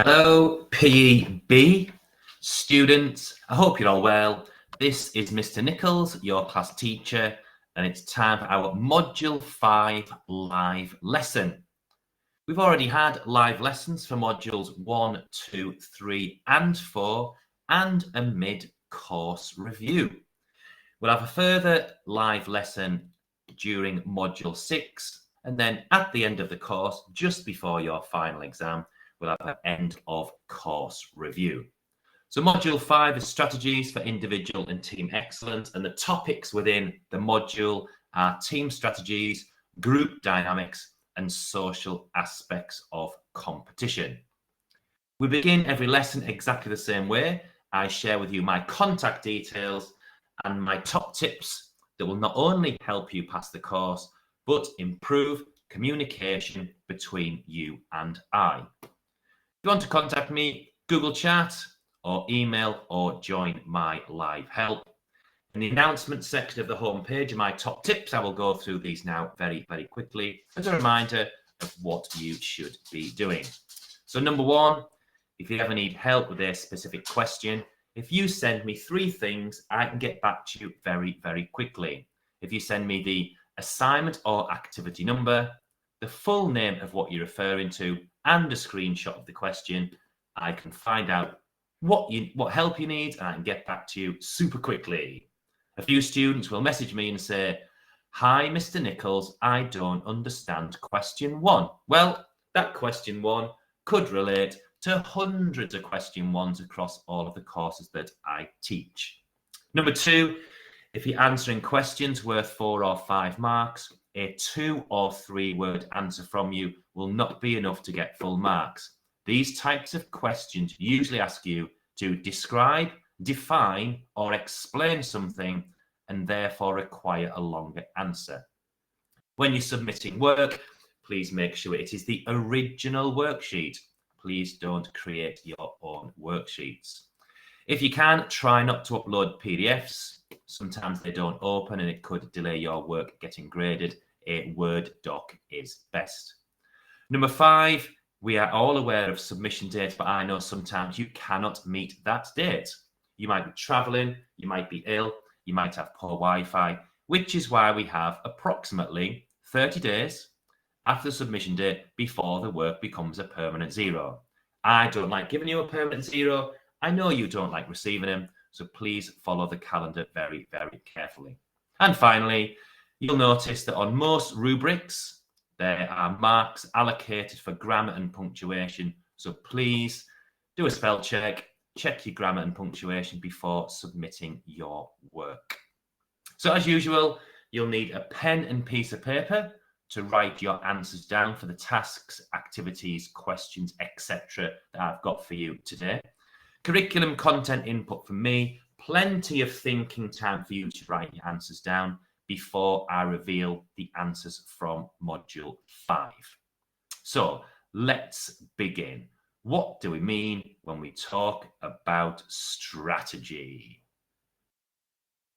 Hello, PEB students. I hope you're all well. This is Mr. Nichols, your class teacher, and it's time for our Module 5 live lesson. We've already had live lessons for Modules 1, 2, 3, and 4, and a mid-course review. We'll have a further live lesson during Module 6, and then at the end of the course, just before your final exam, we'll have an end of course review. So Module 5 is strategies for individual and team excellence, and the topics within the module are team strategies, group dynamics, and social aspects of competition. We begin every lesson exactly the same way. I share with you my contact details and my top tips that will not only help you pass the course, but improve communication between you and I. If you want to contact me, Google Chat or email or join my live help. In the announcement section of the homepage are my top tips. I will go through these now very, very quickly as a reminder of what you should be doing. So number one, if you ever need help with a specific question, if you send me 3 things, I can get back to you very, very quickly. If you send me the assignment or activity number, the full name of what you're referring to, and a screenshot of the question, I can find out what help you need, and I can get back to you super quickly. A few students will message me and say, "Hi, Mr. Nichols, I don't understand question 1. Well, that question 1 could relate to hundreds of question 1s across all of the courses that I teach. Number 2, if you're answering questions worth 4 or 5 marks, a 2 or 3 word answer from you will not be enough to get full marks. These types of questions usually ask you to describe, define, or explain something, and therefore require a longer answer. When you're submitting work, please make sure it is the original worksheet. Please don't create your own worksheets. If you can, try not to upload PDFs. Sometimes they don't open and it could delay your work getting graded. A Word doc is best. Number 5, we are all aware of submission dates, but I know sometimes you cannot meet that date. You might be traveling, you might be ill, you might have poor Wi-Fi, which is why we have approximately 30 days after the submission date before the work becomes a permanent 0. I don't like giving you a permanent 0. I know you don't like receiving them, so please follow the calendar very, very carefully. And finally, you'll notice that on most rubrics, there are marks allocated for grammar and punctuation, so please do a spell check, check your grammar and punctuation before submitting your work. So as usual, you'll need a pen and piece of paper to write your answers down for the tasks, activities, questions, etc. that I've got for you today. Curriculum content input from me, plenty of thinking time for you to write your answers down before I reveal the answers from Module 5. So let's begin. What do we mean when we talk about strategy?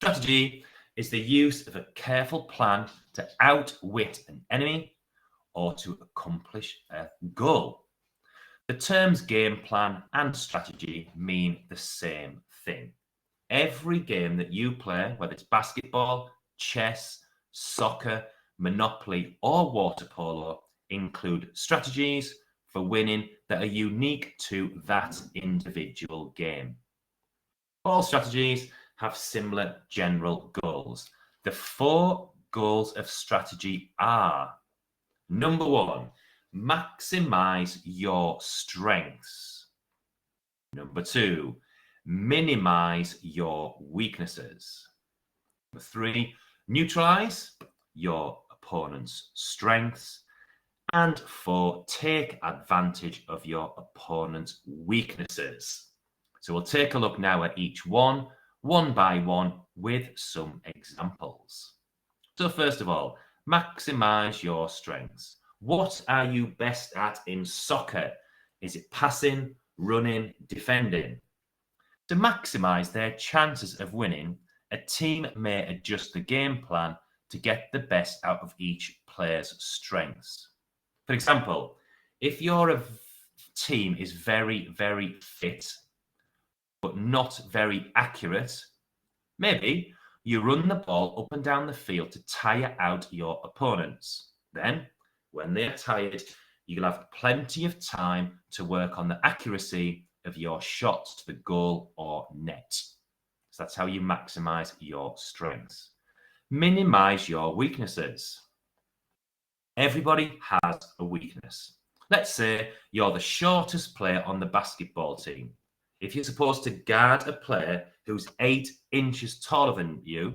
Strategy is the use of a careful plan to outwit an enemy or to accomplish a goal. The terms game plan and strategy mean the same thing. Every game that you play, whether it's basketball, chess, soccer, Monopoly, or water polo, include strategies for winning that are unique to that individual game. All strategies have similar general goals. The 4 goals of strategy are: number 1, maximize your strengths. Number 2, minimize your weaknesses. Number 3, neutralize your opponent's strengths. And 4, take advantage of your opponent's weaknesses. So we'll take a look now at each one by one, with some examples. So first of all, maximize your strengths. What are you best at in soccer? Is it passing, running, defending? To maximize their chances of winning, a team may adjust the game plan to get the best out of each player's strengths. For example, if you're a team is very, very fit, but not very accurate, maybe you run the ball up and down the field to tire out your opponents. Then, when they're tired, you'll have plenty of time to work on the accuracy of your shots to the goal or net. So that's how you maximize your strengths. Minimize your weaknesses. Everybody has a weakness. Let's say you're the shortest player on the basketball team. If you're supposed to guard a player who's 8 inches taller than you,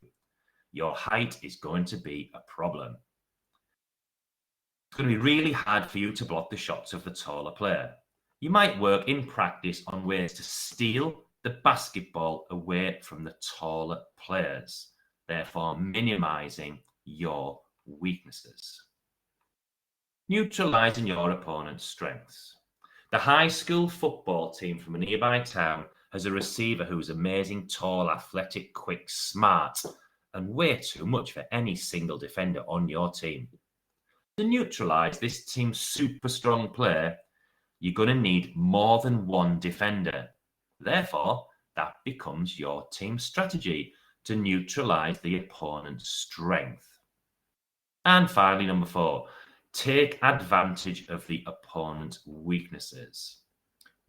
your height is going to be a problem. It's going to be really hard for you to block the shots of the taller player. You might work in practice on ways to steal the basketball away from the taller players, therefore minimizing your weaknesses. Neutralizing your opponent's strengths. The high school football team from a nearby town has a receiver who's amazing, tall, athletic, quick, smart, and way too much for any single defender on your team. To neutralize this team's super strong player, you're going to need more than one defender. Therefore, that becomes your team strategy to neutralize the opponent's strength. And finally, number 4, take advantage of the opponent's weaknesses.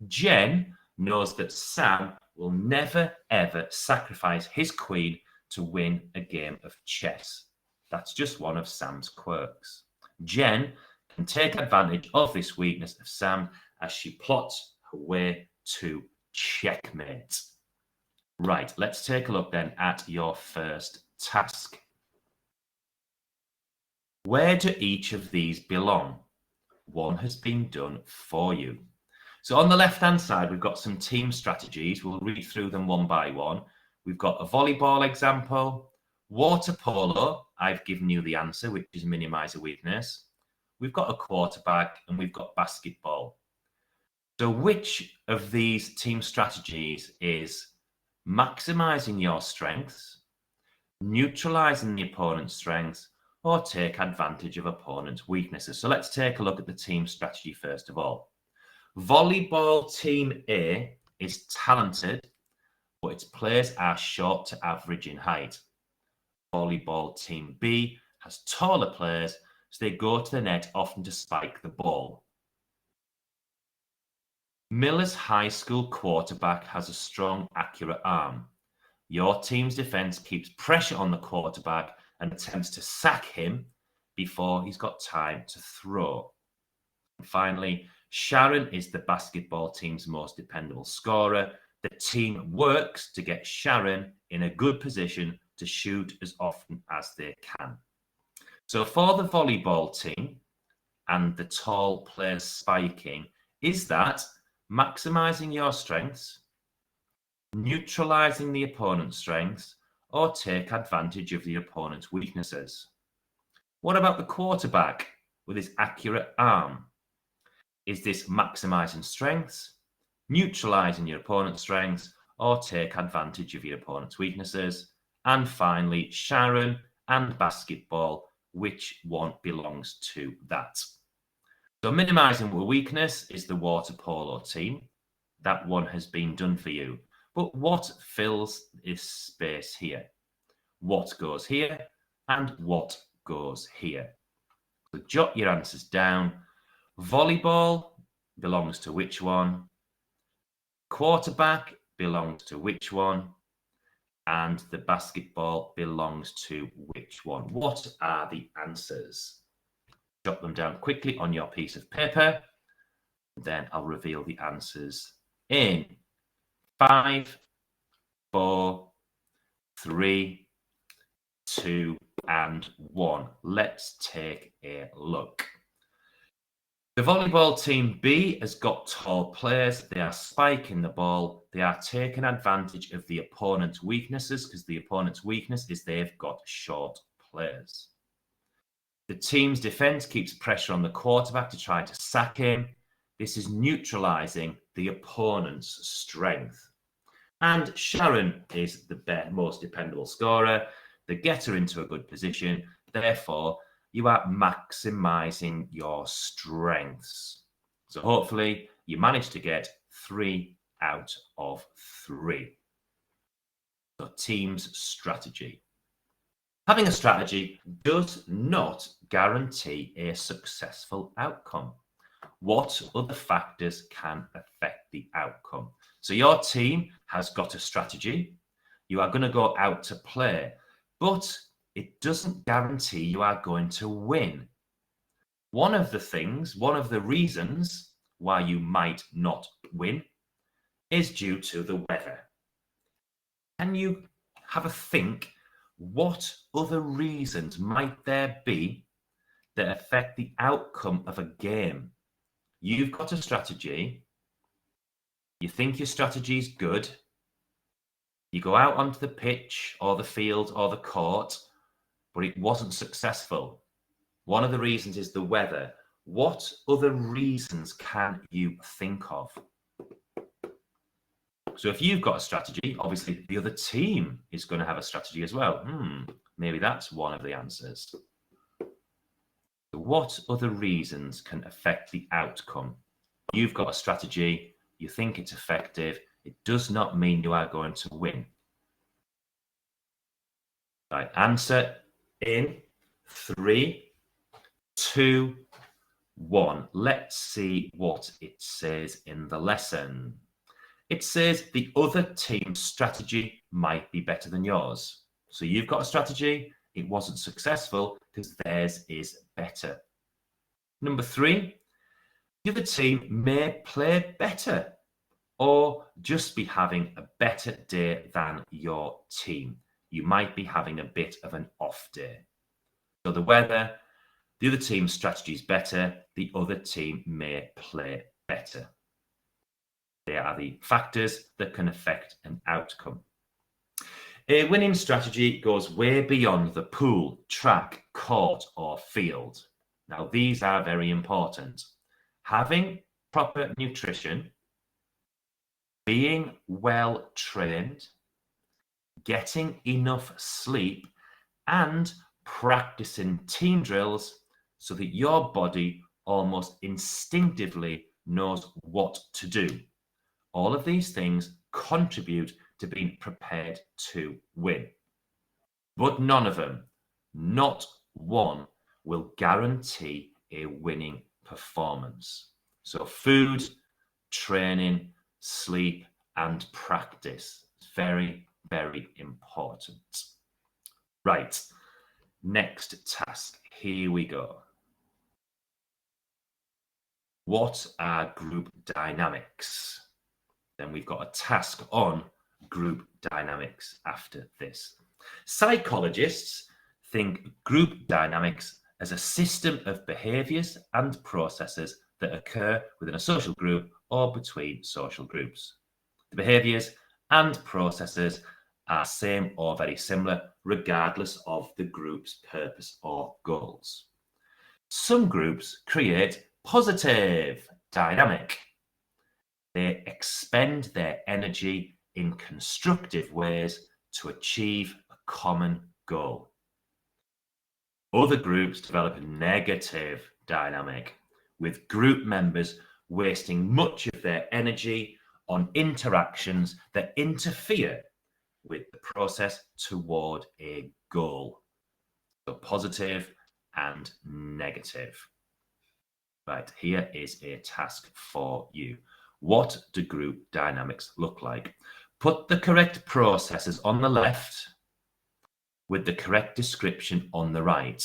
Jen knows that Sam will never, ever sacrifice his queen to win a game of chess. That's just one of Sam's quirks. Jen can take advantage of this weakness of Sam as she plots her way to checkmate. Right, let's take a look then at your first task. Where do each of these belong? One has been done for you. So on the left-hand side, we've got some team strategies. We'll read through them one by one. We've got a volleyball example. Water polo, I've given you the answer, which is minimize a weakness. We've got a quarterback and we've got basketball. So which of these team strategies is maximizing your strengths, neutralizing the opponent's strengths, or take advantage of opponent's weaknesses? So let's take a look at the team strategy first of all. Volleyball team A is talented, but its players are short to average in height. Volleyball team B has taller players, so they go to the net often to spike the ball. Miller's high school quarterback has a strong, accurate arm. Your team's defense keeps pressure on the quarterback and attempts to sack him before he's got time to throw. And finally, Sharon is the basketball team's most dependable scorer. The team works to get Sharon in a good position to shoot as often as they can. So for the volleyball team and the tall players spiking, is that maximizing your strengths, neutralizing the opponent's strengths, or take advantage of the opponent's weaknesses? What about the quarterback with his accurate arm? Is this maximizing strengths, neutralizing your opponent's strengths, or take advantage of your opponent's weaknesses? And finally, Sharon and basketball, which one belongs to that? So minimizing a weakness is the water polo team. That one has been done for you. But what fills this space here? What goes here and what goes here? So jot your answers down. Volleyball belongs to which one? Quarterback belongs to which one? And the basketball belongs to which one? What are the answers? Jot them down quickly on your piece of paper. Then I'll reveal the answers in 5, 4, 3, 2, and 1. Let's take a look. The volleyball team B has got tall players. They are spiking the ball. They are taking advantage of the opponent's weaknesses because the opponent's weakness is they've got short players. The team's defense keeps pressure on the quarterback to try to sack him. This is neutralizing the opponent's strength. And Sharon is the most dependable scorer. They get her into a good position. Therefore, you are maximizing your strengths. So hopefully You managed to get 3 out of 3. So team's strategy. Having a strategy does not guarantee a successful outcome. What other factors can affect the outcome? So your team has got a strategy. You are going to go out to play, but it doesn't guarantee you are going to win. One of the reasons why you might not win is due to the weather. Can you have a think? What other reasons might there be that affect the outcome of a game? You've got a strategy. You think your strategy is good. You go out onto the pitch or the field or the court, but it wasn't successful. One of the reasons is the weather. What other reasons can you think of? So if you've got a strategy, obviously the other team is going to have a strategy as well. Maybe that's one of the answers. What other reasons can affect the outcome? You've got a strategy, you think it's effective, it does not mean you are going to win. Right, answer in 3, 2, 1. Let's see what it says in the lesson. It says the other team's strategy might be better than yours. So you've got a strategy, it wasn't successful because theirs is better. Number 3, the other team may play better or just be having a better day than your team. You might be having a bit of an off day. So the weather, the other team's strategy is better, the other team may play better. They are the factors that can affect an outcome. A winning strategy goes way beyond the pool, track, court, or field. Now, these are very important. Having proper nutrition, being well trained, getting enough sleep, and practicing team drills so that your body almost instinctively knows what to do. All of these things contribute to being prepared to win. But none of them, not one, will guarantee a winning performance. So food, training, sleep, and practice is very, very important. Right, next task. Here we go. What are group dynamics? Then we've got a task on group dynamics after this. Psychologists think group dynamics as a system of behaviors and processes that occur within a social group or between social groups. The behaviors and processes are same or very similar regardless of the group's purpose or goals. Some groups create positive dynamic. They expend their energy in constructive ways to achieve a common goal. Other groups develop a negative dynamic, with group members wasting much of their energy on interactions that interfere with the process toward a goal. So positive and negative. Right, here is a task for you. What do group dynamics look like? Put the correct processes on the left with the correct description on the right.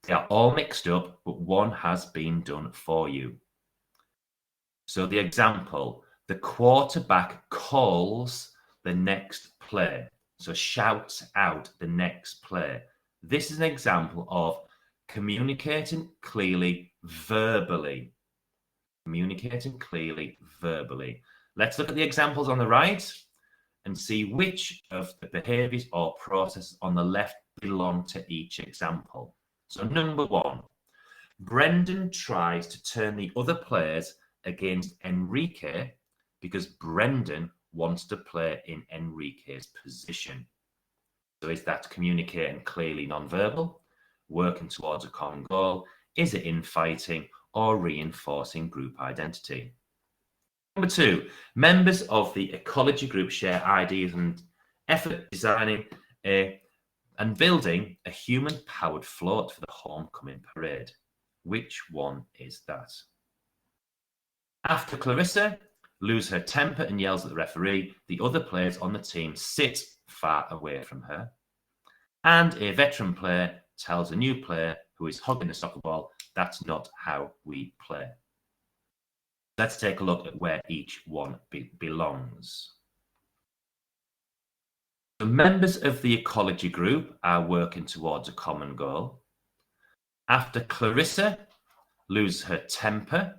They are all mixed up, but one has been done for you. So the example, the quarterback calls the next play. So shouts out the next play. This is an example of communicating clearly verbally. Communicating clearly verbally. Let's look at the examples on the right and see which of the behaviors or processes on the left belong to each example. So number 1, Brendan tries to turn the other players against Enrique because Brendan wants to play in Enrique's position. So is that communicating clearly non-verbal, working towards a common goal? Is it infighting or reinforcing group identity? Number 2, members of the ecology group share ideas and effort designing and building a human-powered float for the homecoming parade. Which one is that? After Clarissa loses her temper and yells at the referee, the other players on the team sit far away from her. And a veteran player tells a new player who is hugging the soccer ball, that's not how we play. Let's take a look at where each one belongs. The members of the ecology group are working towards a common goal. After Clarissa loses her temper,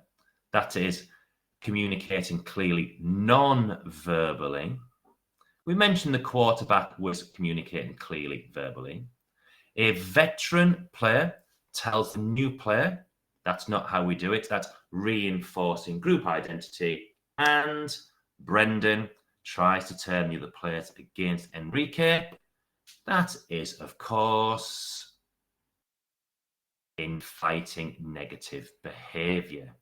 that is, communicating clearly non-verbally. We mentioned the quarterback was communicating clearly verbally. A veteran player tells the new player, that's not how we do it. That's reinforcing group identity. And Brendan tries to turn the other players against Enrique. That is, of course, infighting negative behavior.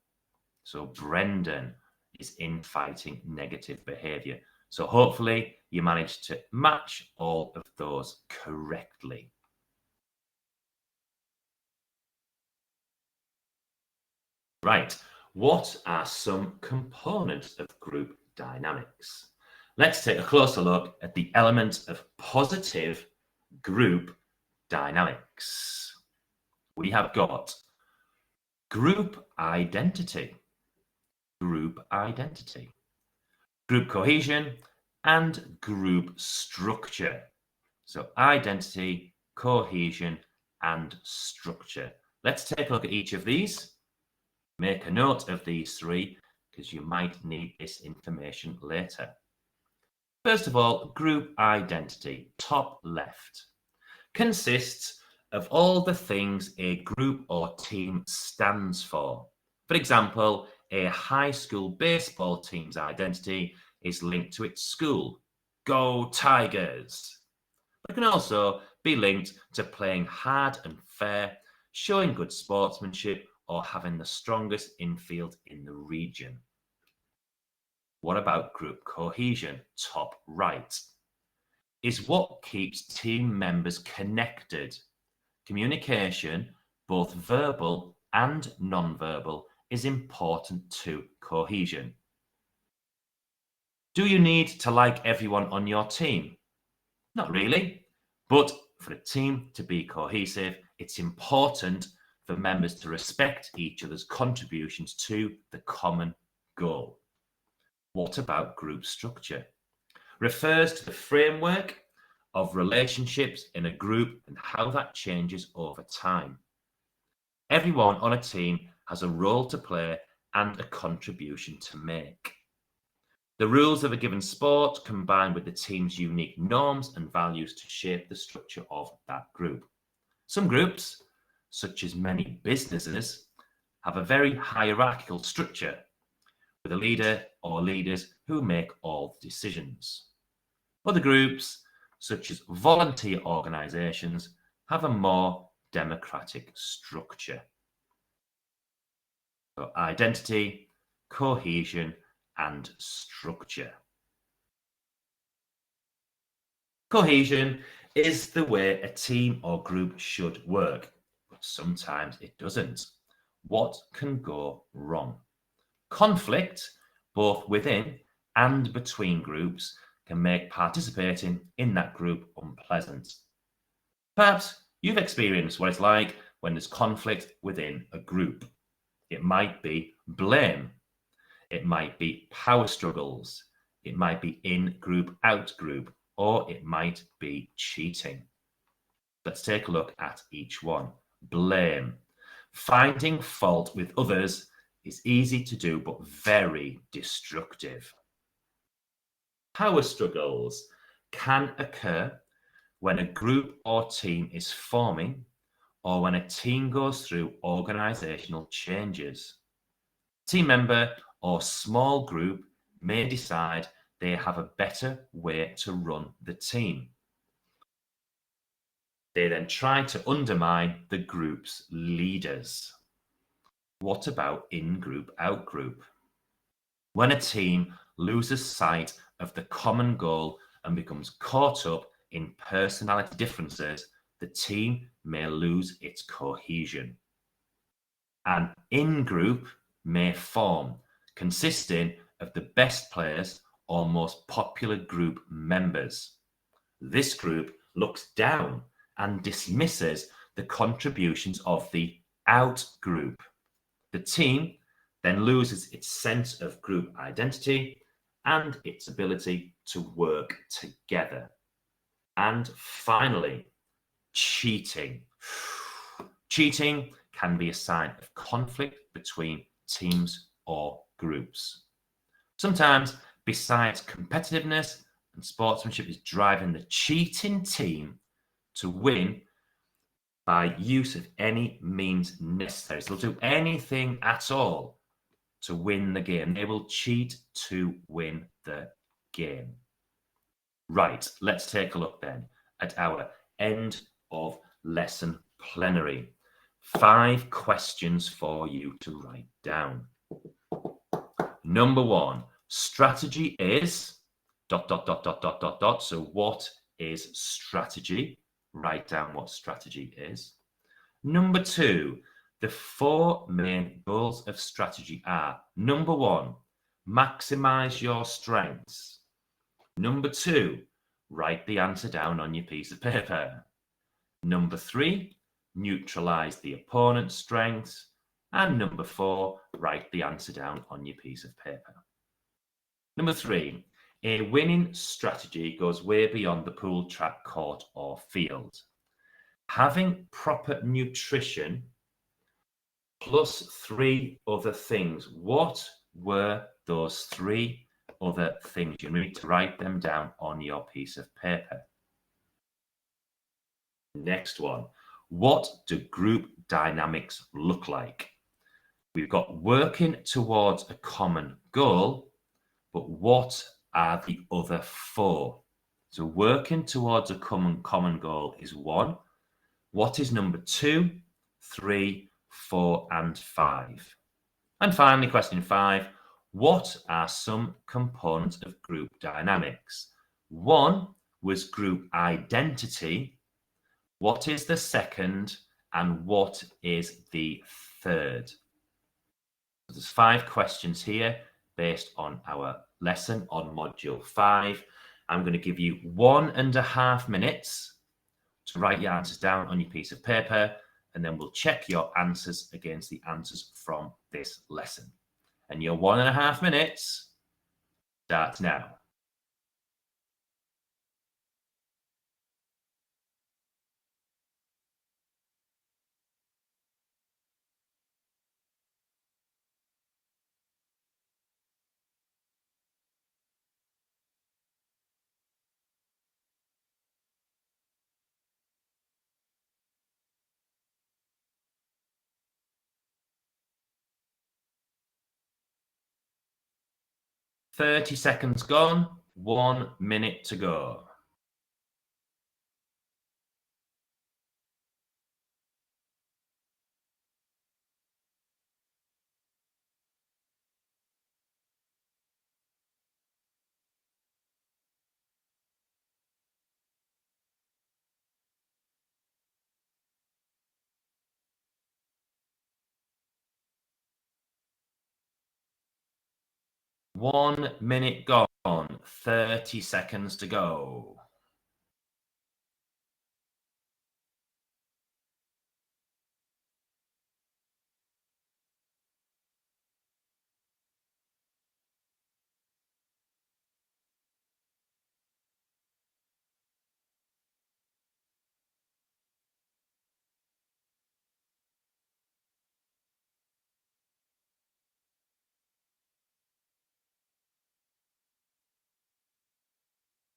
So Brendan is infighting negative behavior. So hopefully you managed to match all of those correctly. Right, what are some components of group dynamics? Let's take a closer look at the elements of positive group dynamics. We have got group identity, group cohesion, and group structure. So identity, cohesion, and structure. Let's take a look at each of these. Make a note of these three because you might need this information later. First of all, group identity, top left, consists of all the things a group or team stands for. For example, a high school baseball team's identity is linked to its school. Go Tigers! But it can also be linked to playing hard and fair, showing good sportsmanship, or having the strongest infield in the region. What about group cohesion, top right? Is what keeps team members connected. Communication, both verbal and non-verbal, is important to cohesion. Do you need to like everyone on your team? Not really, but for a team to be cohesive, it's important for members to respect each other's contributions to the common goal. What about group structure? Refers to the framework of relationships in a group and how that changes over time. Everyone on a team has a role to play and a contribution to make. The rules of a given sport combine with the team's unique norms and values to shape the structure of that group. Some groups, such as many businesses, have a very hierarchical structure with a leader or leaders who make all the decisions. Other groups, such as volunteer organisations, have a more democratic structure. So identity, cohesion, and structure. Cohesion is the way a team or group should work, but sometimes it doesn't. What can go wrong? Conflict, both within and between groups, can make participating in that group unpleasant. Perhaps you've experienced what it's like when there's conflict within a group. It might be blame. It might be power struggles. It might be in-group, out-group, or it might be cheating. Let's take a look at each one. Blame. Finding fault with others is easy to do, but very destructive. Power struggles can occur when a group or team is forming or when a team goes through organisational changes. A team member or small group may decide they have a better way to run the team. They then try to undermine the group's leaders. What about in-group, out-group? When a team loses sight of the common goal and becomes caught up in personality differences, the team may lose its cohesion. An in-group may form, consisting of the best players or most popular group members. This group looks down and dismisses the contributions of the out-group. The team then loses its sense of group identity and its ability to work together. And finally, cheating. Cheating can be a sign of conflict between teams or groups. Sometimes, besides competitiveness and sportsmanship, is driving the cheating team to win by use of any means necessary. So they'll do anything at all to win the game. They will cheat to win the game. Right, let's take a look then at our end of lesson plenary. 5 questions for you to write down. Number 1, strategy is ... So what is strategy? Write down what strategy is. Number 2, the 4 main goals of strategy are: number 1, maximize your strengths. Number 2, write the answer down on your piece of paper. Number 3, neutralize the opponent's strengths. And number 4, write the answer down on your piece of paper. Number 3, a winning strategy goes way beyond the pool, track, court, or field. Having proper nutrition plus 3 other things. What were those 3 other things? You need to write them down on your piece of paper. Next one. What do group dynamics look like? We've got working towards a common goal, but what are the other 4? So working towards a common goal is 1. What is number 2, 3, 4, and 5? And finally, question 5. What are some components of group dynamics? 1 was group identity. What is the second? And what is the third? There's 5 questions here based on our lesson on module 5. I'm going to give you 1.5 minutes to write your answers down on your piece of paper, and then we'll check your answers against the answers from this lesson. And your 1.5 minutes starts now. 30 seconds gone, 1 minute to go. One minute gone, 30 seconds to go.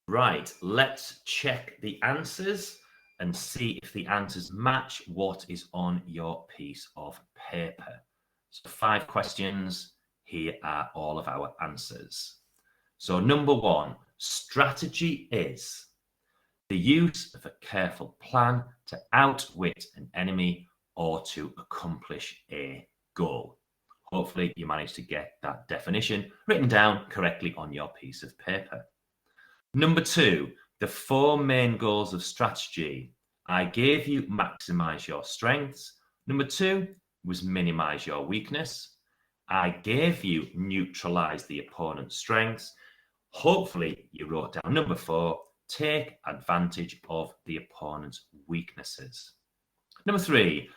Right, let's check the answers and see if the answers match what is on your piece of paper. So 5 questions, here are all of our answers. So number 1, strategy is the use of a careful plan to outwit an enemy or to accomplish a goal. Hopefully you managed to get that definition written down correctly on your piece of paper. Number 2, the 4 main goals of strategy. I gave you maximize your strengths. Number 2 was minimize your weakness. I gave you neutralize the opponent's strengths. Hopefully you wrote down number 4, take advantage of the opponent's weaknesses. Number 3,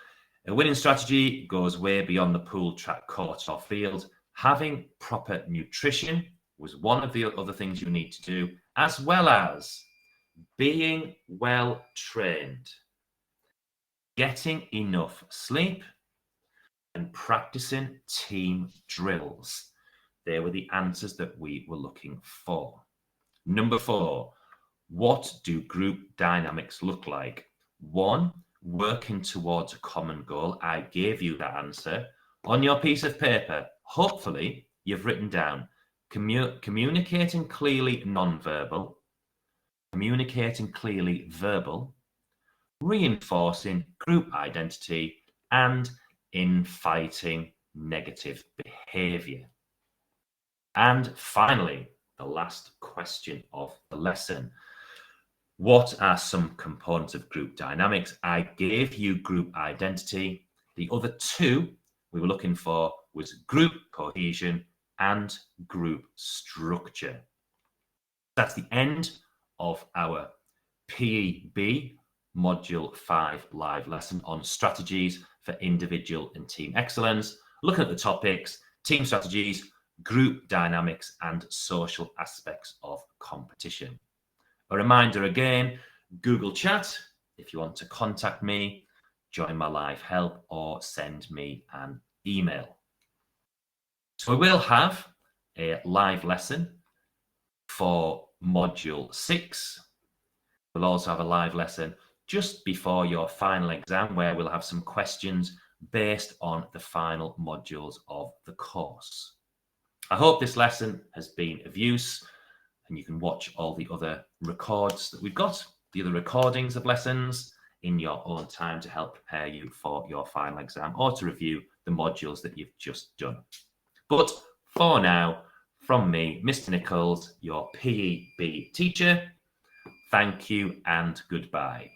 a winning strategy goes way beyond the pool, track, court, or field. Having proper nutrition was one of the other things you need to do, as well as being well trained, getting enough sleep, and practicing team drills. They were the answers that we were looking for. Number 4, what do group dynamics look like? 1, working towards a common goal. I gave you that answer. On your piece of paper, hopefully you've written down communicating clearly non-verbal, communicating clearly verbal, reinforcing group identity, and infighting negative behavior. And finally, the last question of the lesson. What are some components of group dynamics? I gave you group identity. The other 2 we were looking for was group cohesion and group structure. That's the end of our PEB Module 5 live lesson on strategies for individual and team excellence, looking at the topics, team strategies, group dynamics, and social aspects of competition. A reminder again, Google Chat, if you want to contact me, join my live help, or send me an email. So we will have a live lesson for Module 6. We'll also have a live lesson just before your final exam, where we'll have some questions based on the final modules of the course. I hope this lesson has been of use, and you can watch all the other records that we've got, the other recordings of lessons in your own time to help prepare you for your final exam or to review the modules that you've just done. But for now, from me, Mr. Nichols, your PEB teacher, thank you and goodbye.